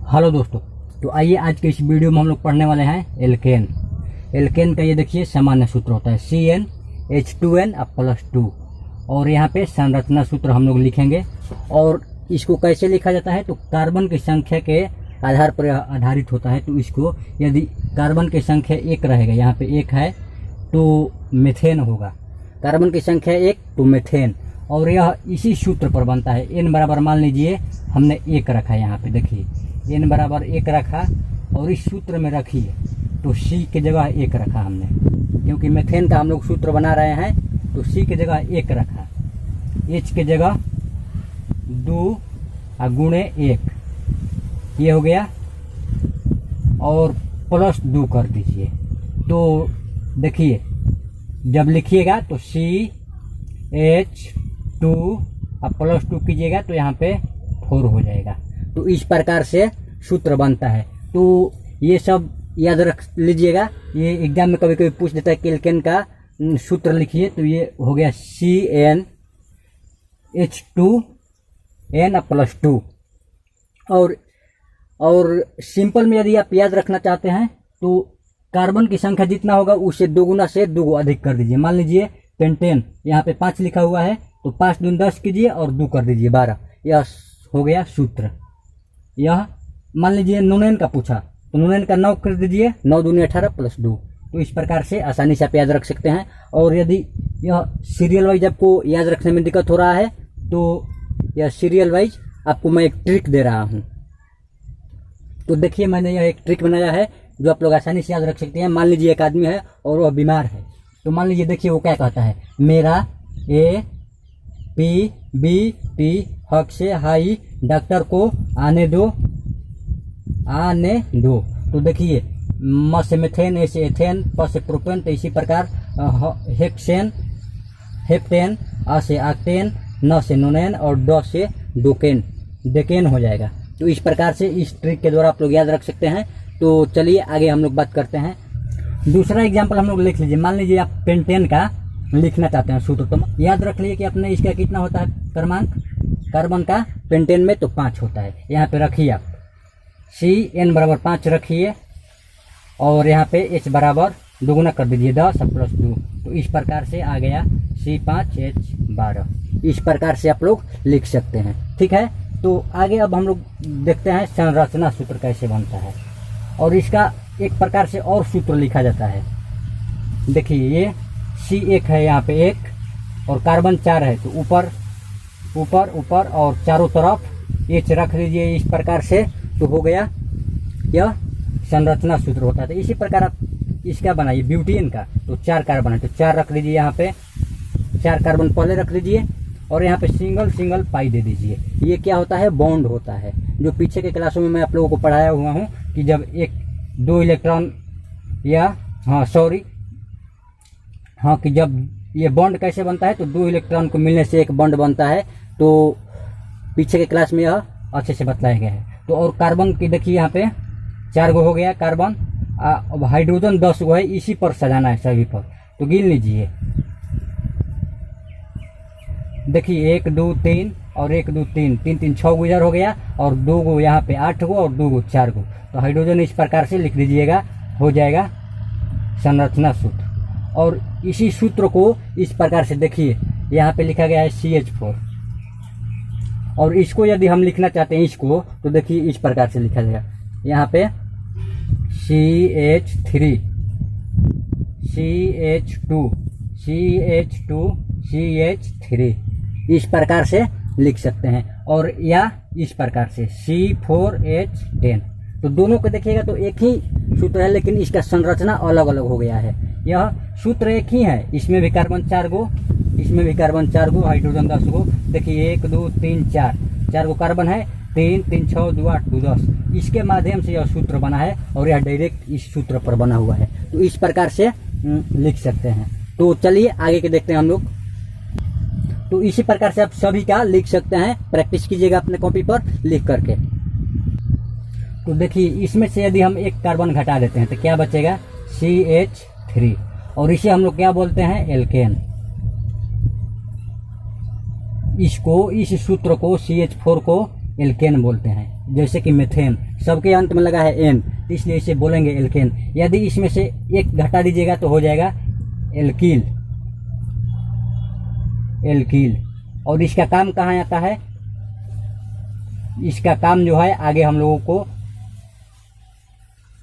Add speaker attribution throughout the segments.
Speaker 1: Hello दोस्तों, तो आइए आज के इस वीडियो में हम लोग पढ़ने वाले हैं एल्केन। एल्केन का ये देखिए सामान्य सूत्र होता है CnH2n +2 और यहाँ पे संरचना सूत्र हम लोग लिखेंगे। और इसको कैसे लिखा जाता है तो कार्बन की संख्या के आधार पर आधारित होता है। तो इसको यदि कार्बन की संख्या 1 रहेगा, यहाँ पे 1 है तो मेथेन होगा। कार्बन की संख्या 1 तो मेथेन, और यह इसी सूत्र पर बनता है। n बराबर मान लीजिए हमने 1 रखा है, यहाँ पे देखिए n बराबर 1 रखा और इस सूत्र में रखिए तो C की जगह 1 रखा हमने, क्योंकि मेथेन का हम लोग सूत्र बना रहे हैं। तो C की जगह 1 रखा, H की जगह 2 गुणे 1 ये हो गया और +2 कर दीजिए। तो देखिए जब लिखिएगा तो CH2 +2 कीजिएगा तो यहाँ पे 4 हो जाएगा। तो इस प्रकार से सूत्र बनता है। तो ये सब याद रख लीजिएगा, ये एग्जाम में कभी कभी पूछ देता है कि एल्केन का सूत्र लिखिए। तो ये हो गया CnH2n +2। और सिंपल में यदि आप याद रखना चाहते हैं तो कार्बन की संख्या जितना होगा उससे 2 गुना से 2 अधिक कर दीजिए। मान लीजिए पेंटेन यहाँ पे 5 लिखा हुआ है तो 5 दूनी 10 कीजिए और 2 कर दीजिए 12। यह हो गया सूत्र। यह मान लीजिए नोनेन का पूछा तो नोनेन का 9 कर दीजिए, 9 दूनी 18 +2। तो इस प्रकार से आसानी से आप याद रख सकते हैं। और यदि यह सीरियल वाइज आपको याद रखने में दिक्कत हो रहा है तो यह सीरियल वाइज आपको मैं एक ट्रिक दे रहा हूँ। तो देखिए मैंने यह एक ट्रिक बनाया है जो आप लोग आसानी से याद रख सकते हैं। मान लीजिए एक आदमी है और वह बीमार है, तो मान लीजिए देखिए वो क्या कहता है, मेरा APBP हक से हाई, डॉक्टर को आने दो। तो देखिए म से मेथेन, ए से एथेन, प से प्रोपेन, तो इसी प्रकार हेक्सेन, हेप्टेन, आ से आक्टेन, न से नोनेन और ड से डोकेन, डेकेन हो जाएगा। तो इस प्रकार से इस ट्रिक के द्वारा आप लोग याद रख सकते हैं। तो चलिए आगे हम लोग बात करते हैं। दूसरा एग्जाम्पल हम लोग लिख लीजिए। मान लीजिए आप पेंटेन का लिखना चाहते हैं सूत्र, तो याद रख लीजिए कि अपने इसका कितना होता है क्रमांक कार्बन का पेंटेन में, तो 5 होता है। यहाँ पे रखिए आप CN बराबर 5 रखिए और यहाँ पे H बराबर 2 गुना कर दीजिए 10 +2। तो इस प्रकार से आ गया C5H12। इस प्रकार से आप लोग लिख सकते हैं, ठीक है। तो आगे अब हम लोग देखते हैं संरचना सूत्र कैसे बनता है। और इसका एक प्रकार से और सूत्र लिखा जाता है। देखिए ये C1 है, यहाँ पे 1 और कार्बन 4 है, तो ऊपर ऊपर ऊपर और चारों तरफ H रख लीजिए इस प्रकार से। तो हो गया यह संरचना सूत्र होता है। तो इसी प्रकार आप इसका बनाइए ब्यूटेन का, तो 4 कार्बन है तो 4 रख लीजिए, यहाँ पे 4 कार्बन पहले रख लीजिए और यहाँ पे सिंगल सिंगल पाई दे दीजिए। ये क्या होता है, बॉन्ड होता है। जो पीछे के क्लासों में मैं आप लोगों को पढ़ाया हुआ हूँ कि जब 2 इलेक्ट्रॉन या कि जब ये बॉन्ड कैसे बनता है तो 2 इलेक्ट्रॉन को मिलने से एक बॉन्ड बनता है। तो पीछे के क्लास में यह अच्छे से बतलाया गया है। तो और कार्बन की देखिए यहाँ पे 4 गो हो गया कार्बन, अब हाइड्रोजन 10 गो है, इसी पर सजाना है सभी पर। तो गिन लीजिए, देखिए 1 2 3 और 1 2 3 3 3 6 गुजर हो गया और 2 गो यहाँ पे 8 गो और 2 गो 4 गो। तो हाइड्रोजन इस प्रकार से लिख दीजिएगा, हो जाएगा संरचना सूत्र। और इसी सूत्र को इस प्रकार से देखिए यहाँ पे लिखा गया है CH4। और इसको यदि हम लिखना चाहते हैं इसको, तो देखिए इस प्रकार से लिखा जाएगा, यहाँ पे CH3 CH2 CH2 CH3 इस प्रकार से लिख सकते हैं। और या इस प्रकार से C4H10। तो दोनों को देखिएगा तो एक ही सूत्र है, लेकिन इसका संरचना अलग अलग हो गया है। यह सूत्र एक ही है, इसमें भी कार्बन 4 गो, इसमें भी कार्बन 4 गो, हाइड्रोजन 10 गो। देखिए 1 2 3 4 गो कार्बन है, 3 3 6 2 8 2 10। इसके माध्यम से यह सूत्र बना है और यह डायरेक्ट इस सूत्र पर बना हुआ है। तो इस प्रकार से लिख सकते हैं। तो चलिए आगे के देखते हैं हम लोग। तो इसी प्रकार से आप सभी का लिख सकते हैं, प्रैक्टिस कीजिएगा अपने कॉपी पर लिख करके। तो देखिए इसमें से यदि हम एक कार्बन घटा देते हैं तो क्या बचेगा, CH3। और इसे हम लोग क्या बोलते हैं, एल्केन। इसको, इस सूत्र को CH4 को एल्केन बोलते हैं। जैसे कि मेथेन, सबके अंत में लगा है एन, इसलिए इसे बोलेंगे एल्केन। यदि इसमें से एक घटा दीजिएगा तो हो जाएगा एल्कील। एल्कील। और इसका काम कहाँ आता है? इसका काम जो है आगे हम लोगों को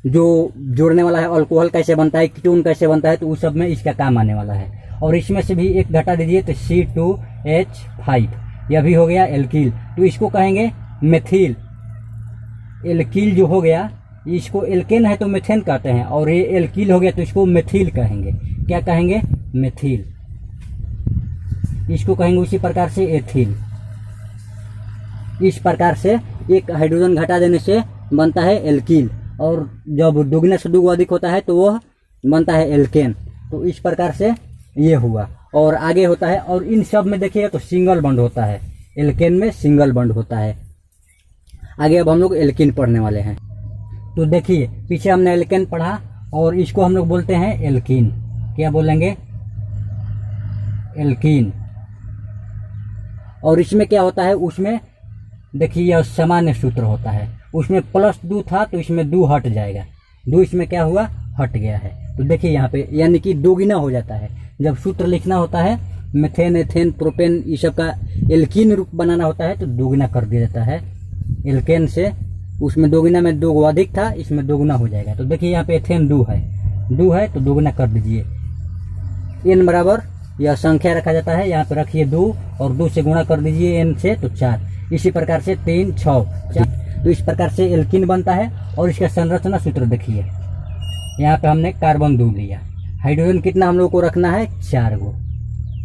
Speaker 1: जो जोड़ने वाला है, अल्कोहल कैसे बनता है, कीटोन कैसे बनता है, तो उस सब में इसका काम आने वाला है। और इसमें से भी एक घटा दीजिए तो C2H5, यह भी हो गया एल्कील। तो इसको कहेंगे मेथिल। एल्कील जो हो गया, इसको एल्केन है तो मेथेन कहते हैं, और ये एल्कील हो गया तो इसको मेथिल कहेंगे। क्या कहेंगे? मेथिल। इसको कहेंगे उसी प्रकार से एथिल। इस प्रकार से एक हाइड्रोजन घटा देने से बनता है एल्कील, और जब दुगने से दुगो अधिक होता है तो वह बनता है एल्केन। तो इस प्रकार से ये हुआ। और आगे होता है, और इन सब में देखिएगा तो सिंगल बॉन्ड होता है, एल्केन में सिंगल बॉन्ड होता है। आगे अब हम लोग एल्कीन पढ़ने वाले हैं। तो देखिए, पीछे हमने एल्केन पढ़ा, और इसको हम लोग बोलते हैं एल्कीन। क्या बोलेंगे? एल्कीन। और इसमें क्या होता है? उसमें देखिए यह सामान्य सूत्र होता है, उसमें +2 था तो इसमें 2 हट जाएगा, 2 इसमें क्या हुआ? हट गया है। तो देखिए यहाँ पे यानी कि दोगुना हो जाता है। जब सूत्र लिखना होता है मेथेन, एथेन, प्रोपेन, ये सब का एल्कीन रूप बनाना होता है तो दोगुना कर दिया जाता है। एल्केन से उसमें दोगुना में 2 अधिक था, इसमें दोगुना हो जाएगा। तो देखिए यहाँ पे एथेन 2 है तो दोगुना कर दीजिए। n बराबर यह संख्या रखा जाता है, यहाँ पे रखिए 2 और 2 से गुणा कर दीजिए n से तो 4। इसी प्रकार से 3, 6, 4। तो इस प्रकार से एल्कीन बनता है। और इसका संरचना सूत्र देखिए, यहाँ पे हमने कार्बन 2 लिया, हाइड्रोजन कितना हम लोग को रखना है? 4 गो।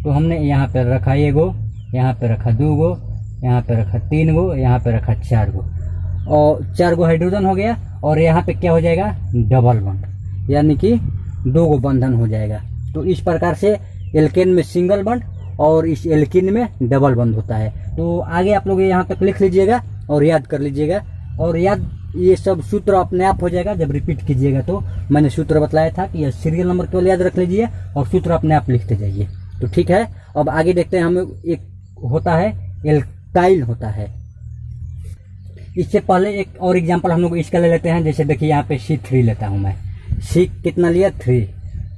Speaker 1: तो हमने यहाँ पे रखा 1 गो, यहाँ पे रखा 2 गो, यहाँ पे रखा 3 गो, यहाँ पे रखा 4 गो, और 4 गो हाइड्रोजन हो गया। और यहाँ पे क्या हो जाएगा? डबल बॉन्ड, यानी कि 2 गो बंधन हो जाएगा। तो इस प्रकार से एल्केन में सिंगल बॉन्ड और इस एल्कीन में डबल बॉन्ड होता है। तो आगे आप लोग यहाँ पे लिख लीजिएगा और याद कर लीजिएगा, और याद ये सब सूत्र अपने आप हो जाएगा जब रिपीट कीजिएगा। तो मैंने सूत्र बतलाया था कि यह सीरियल नंबर केवल याद रख लीजिए और सूत्र अपने आप लिखते जाइए। तो ठीक है, अब आगे देखते हैं। हम एक होता है एल्काइल होता है। इससे पहले एक और एग्जांपल हम लोग इसका ले लेते हैं। जैसे देखिए यहाँ पे C3 लेता हूँ मैं। C कितना लिया? 3।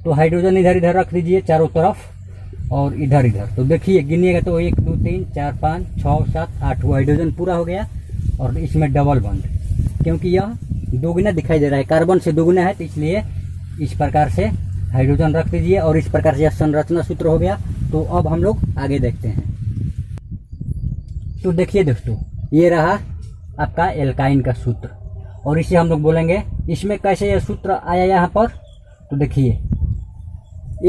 Speaker 1: तो हाइड्रोजन इधर इधर रख दीजिए चारों तरफ और इधर इधर। तो देखिए गिनिएगा तो 1, 2, 3, 4, 5, 6, 7, 8 हाइड्रोजन पूरा हो गया। और इसमें डबल बॉन्ड, क्योंकि यह दोगुना दिखाई दे रहा है, कार्बन से दोगुना है, तो इसलिए इस प्रकार से हाइड्रोजन रख दीजिए। और इस प्रकार से यह संरचना सूत्र हो गया। तो अब हम लोग आगे देखते हैं। तो देखिए दोस्तों, ये रहा आपका एल्काइन का सूत्र, और इसे हम लोग बोलेंगे। इसमें कैसे यह सूत्र आया यहाँ पर? तो देखिए,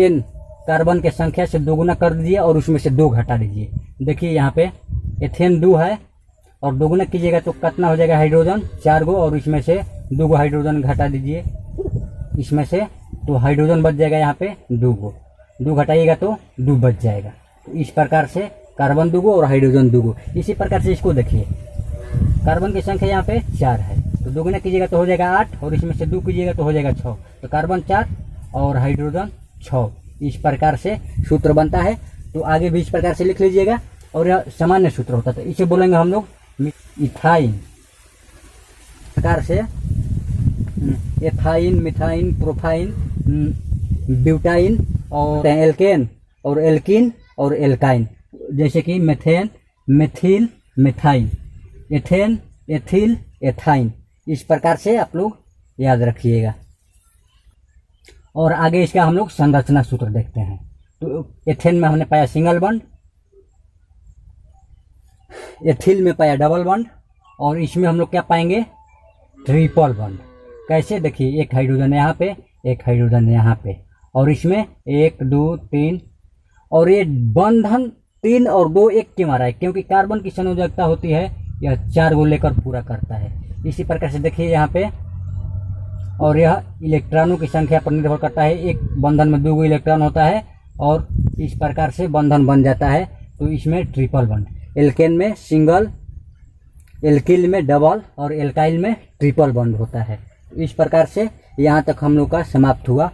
Speaker 1: n कार्बन के संख्या से दोगुना कर दीजिए और उसमें से 2 घटा दीजिए। देखिए यहाँ पे एथेन 2 है, और दोगुना कीजिएगा तो कितना हो जाएगा? हाइड्रोजन 4 गो, और इसमें से 2 गो हाइड्रोजन घटा दीजिए इसमें से, तो हाइड्रोजन बच जाएगा यहाँ पे 2 गो। 2 घटाइएगा तो 2 बच जाएगा। तो इस प्रकार से कार्बन 2 गो और हाइड्रोजन 2 गो। इसी प्रकार से इसको देखिए, कार्बन की संख्या यहाँ पे 4 है, तो दोगुना कीजिएगा तो हो जाएगा 8, और इसमें से 2 कीजिएगा तो हो जाएगा 6। तो कार्बन 4 और हाइड्रोजन 6। इस प्रकार से सूत्र बनता है। तो आगे भी इस प्रकार से लिख लीजिएगा, और यह सामान्य सूत्र होता है। तो इसे बोलेंगे हम लोग इथाइन। प्रकार से एथाइन, मिथाइन, प्रोफाइन, ब्यूटाइन, और एल्केन और एल्कीन और एल्काइन। जैसे कि methane, methyl, methyne, ethane, ethyl, ethyne. इस प्रकार से आप लोग याद रखिएगा। और आगे इसका हम लोग संरचना सूत्र देखते हैं। तो एथेन में हमने पाया सिंगल बॉन्ड, एथिल में पाया डबल बॉन्ड, और इसमें हम लोग क्या पाएंगे? Triple bond. कैसे? देखिए, एक हाइड्रोजन यहाँ पे, एक हाइड्रोजन यहाँ पे, और इसमें 1, 2, 3, और ये बंधन 3 और 2 एक के मारा है, क्योंकि कार्बन की संयोजकता होती है यह 4 गो लेकर पूरा करता है। इसी प्रकार से देखिए यहाँ पे, और यह इलेक्ट्रॉनों की संख्या पर निर्भर करता है। एक बंधन में 2 गो इलेक्ट्रॉन होता है, और इस प्रकार से बंधन बन जाता है। तो इसमें ट्रिपल बॉन्ड, एल्केन में सिंगल, एल्किल में डबल, और एल्काइल में ट्रिपल बॉन्ड होता है। तो इस प्रकार से यहाँ तक हम लोग का समाप्त हुआ।